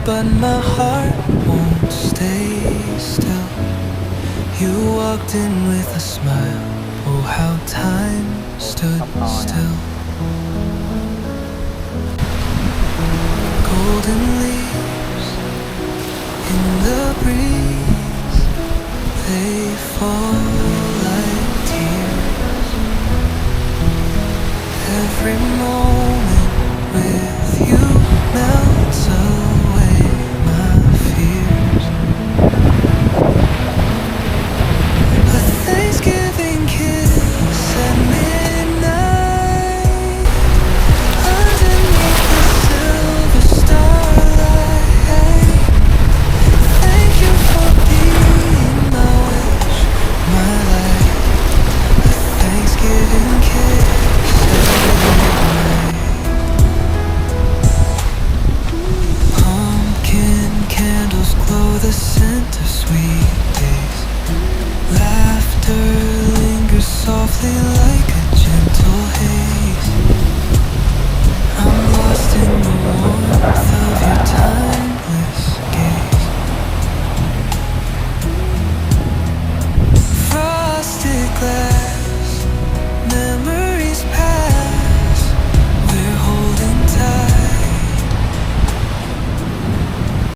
but my heart won't stay still. You walked in with a smile, oh how time stood still. Golden leaves in the breeze, they fall like tears. Every moment with you melts away my fears. A Thanksgiving kiss at midnight, underneath the silver starlight. Thank you for being my wish, my light. A Thanksgiving kiss at midnight. Pumpkin candles glow the scent of sweet days. Laughter lingers softly like a gentle haze.